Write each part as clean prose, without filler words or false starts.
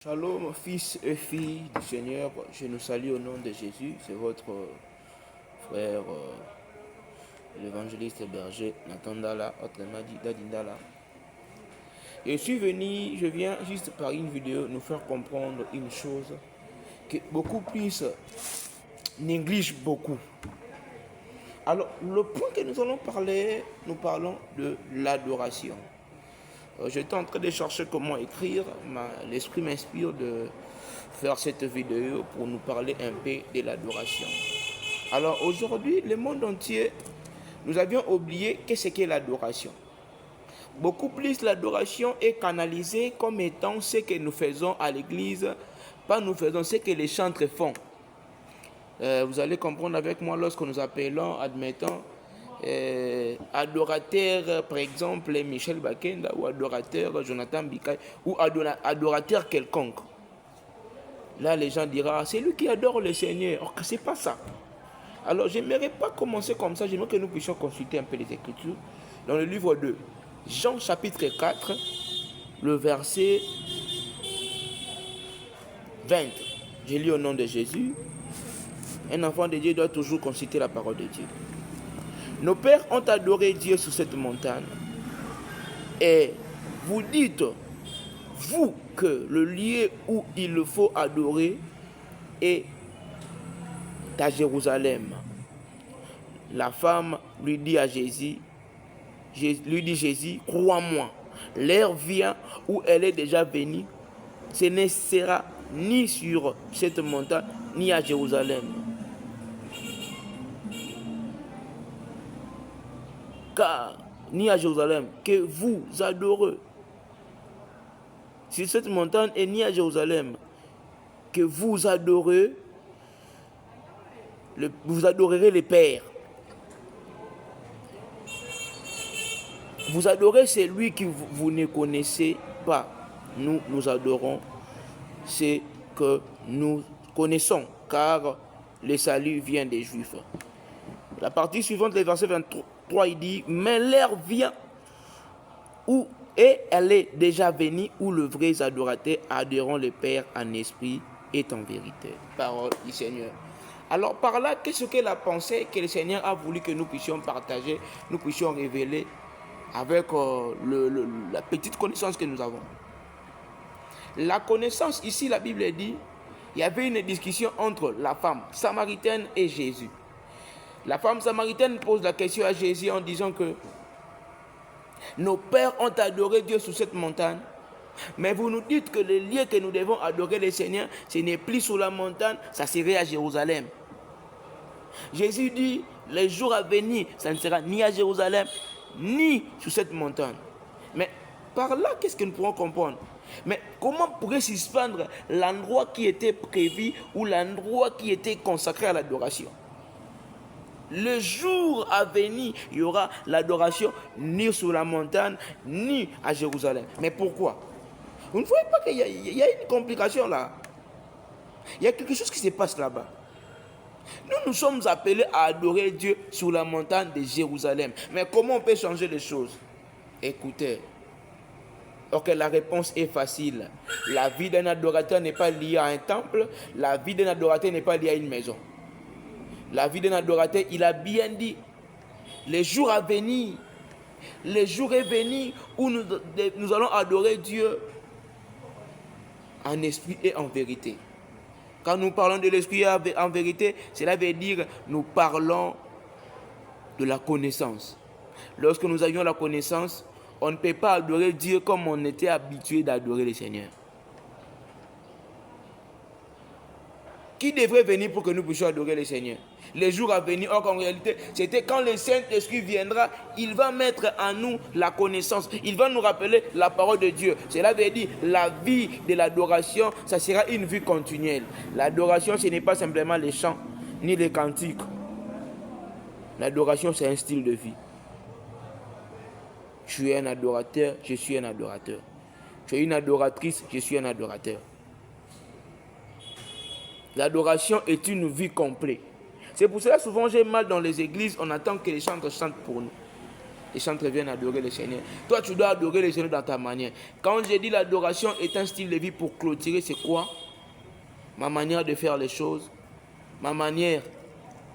Shalom, fils et filles du Seigneur, je nous salue au nom de Jésus. C'est votre frère, l'évangéliste berger Nathan Dala, autrement dit Dadindala. Je viens juste par une vidéo nous faire comprendre une chose que beaucoup plus négligent beaucoup. Alors, le point que nous allons parler, nous parlons de l'adoration. J'étais en train de chercher comment écrire, l'esprit m'inspire de faire cette vidéo pour nous parler un peu de l'adoration. Alors aujourd'hui, le monde entier, nous avions oublié qu'est-ce qu'est l'adoration. Beaucoup plus l'adoration est canalisée comme étant ce que nous faisons à l'église, pas nous faisons ce que les chantres font. Vous allez comprendre avec moi lorsque nous appelons, admettons, adorateur par exemple Michel Bakenda ou adorateur Jonathan Bikay ou adorateur quelconque. Là les gens diront c'est lui qui adore le Seigneur. Or que c'est pas ça. Alors j'aimerais pas commencer comme ça, j'aimerais que nous puissions consulter un peu les Écritures dans le livre de Jean chapitre 4 le verset 20. J'ai lu au nom de Jésus. Un enfant de Dieu doit toujours consulter la parole de Dieu. Nos pères ont adoré Dieu sur cette montagne. Et vous dites, vous, que le lieu où il faut adorer est à Jérusalem. La femme lui dit à Jésus, crois-moi, l'heure vient où elle est déjà venue. Ce ne sera ni sur cette montagne, ni à Jérusalem. Car ni à Jérusalem que vous adorez. Sur cette montagne et ni à Jérusalem que vous adorez, vous adorerez les pères. Vous adorez celui que vous ne connaissez pas. Nous adorons ce que nous connaissons, car le salut vient des Juifs. La partie suivante, le verset 23, il dit, mais l'heure vient où, et elle est déjà venue, où les vrais adorateurs adoreront le Père en esprit et en vérité. Parole du Seigneur. Alors par là, qu'est-ce que la pensée que le Seigneur a voulu que nous puissions partager, nous puissions révéler avec la petite connaissance que nous avons. La connaissance, ici la Bible dit, il y avait une discussion entre la femme samaritaine et Jésus. La femme samaritaine pose la question à Jésus en disant que nos pères ont adoré Dieu sur cette montagne, mais vous nous dites que le lieu que nous devons adorer le Seigneur, ce n'est plus sur la montagne, ça serait à Jérusalem. Jésus dit, les jours à venir, ça ne sera ni à Jérusalem, ni sur cette montagne. Mais par là, qu'est-ce que nous pourrons comprendre? Mais comment pourrait suspendre l'endroit qui était prévu ou l'endroit qui était consacré à l'adoration? Le jour à venir, il y aura l'adoration ni sur la montagne, ni à Jérusalem. Mais pourquoi? Vous ne voyez pas qu'il y a une complication là? Il y a quelque chose qui se passe là-bas. Nous sommes appelés à adorer Dieu sur la montagne de Jérusalem. Mais comment on peut changer les choses? Écoutez. Ok, la réponse est facile. La vie d'un adorateur n'est pas liée à un temple. La vie d'un adorateur n'est pas liée à une maison. La vie d'un adorateur, il a bien dit, les jours à venir, les jours est venu où nous allons adorer Dieu en esprit et en vérité. Quand nous parlons de l'esprit et en vérité, cela veut dire nous parlons de la connaissance. Lorsque nous avions la connaissance, on ne peut pas adorer Dieu comme on était habitué d'adorer le Seigneur. Qui devrait venir pour que nous puissions adorer le Seigneur? Les jours à venir, or en réalité, c'était quand le Saint-Esprit viendra, il va mettre en nous la connaissance, il va nous rappeler la parole de Dieu. Cela veut dire la vie de l'adoration, ça sera une vie continuelle. L'adoration, ce n'est pas simplement les chants, ni les cantiques. L'adoration, c'est un style de vie. Tu es un adorateur, je suis un adorateur. Tu es une adoratrice, je suis un adorateur. L'adoration est une vie complète. C'est pour cela souvent j'ai mal dans les églises, on attend que les chantres chantent pour nous. les chantres viennent adorer le Seigneur. Toi, tu dois adorer le Seigneur dans ta manière. Quand j'ai dit l'adoration est un style de vie pour clôturer, c'est quoi? Ma manière de faire les choses, ma manière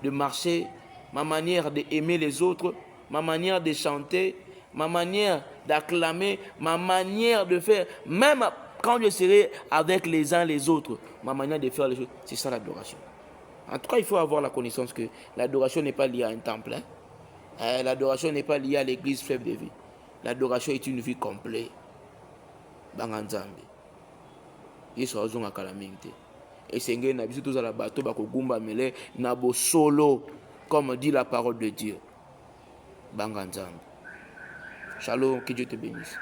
de marcher, ma manière d'aimer les autres, ma manière de chanter, ma manière d'acclamer, ma manière de faire, même quand je serai avec les uns les autres, ma manière de faire les choses, c'est ça l'adoration. En tout cas, il faut avoir la connaissance que l'adoration n'est pas liée à un temple. L'adoration n'est pas liée à l'église fleuve de vie. L'adoration est une vie complète. Banganzambi. Yesu azonga kalamingte. Et c'est ngé na biso tous à la bateau bakogumba mele nabo solo comme dit la parole de Dieu. Banganzambi. Shalom, que Dieu te bénisse.